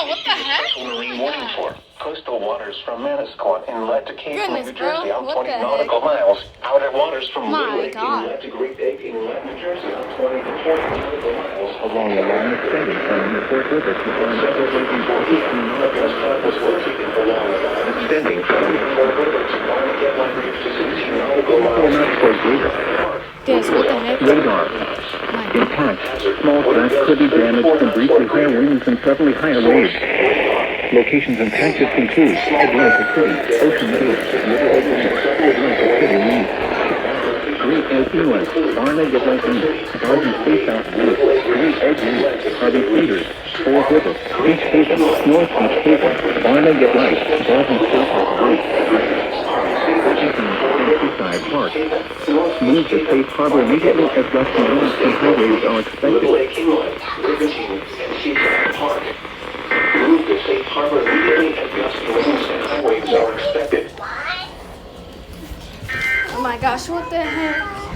Bro, what the heck? Marine warning for coastal waters from Manasquan Inlet to Cape Goodness, New Jersey bro, on what 20 the heck? nautical miles. Outer waters from My Little Lake God. Inlet to Great Egg Inlet, New Jersey on 20 to 40 nautical miles. Along the line extending from the Fort River to Extending from Fort River to Barnegat Line Reef to 16 nautical miles. Guys, what the heck? radar. My God. Impact. Small craft could be damaged from briefly higher winds and suddenly higher waves. Locations and patches include Atlantic City, Ocean Hills, Little Atlantic City, Reef, Great Egg Inlet, Barnegat Lake Reef, Garden State South Reef, Great Egg Reef, Harvey Cedars, Fort River, Beach Haven, North Beach Haven, Barnegat Lake, Garden State South Reef, Seaside Park. Move to safe harbor immediately as gusty winds and high waves are expected. Lake Inlet, Riverton, and Seaside Park. Move to safe harbor immediately as gusty winds and high waves are expected. Oh my gosh, what the heck?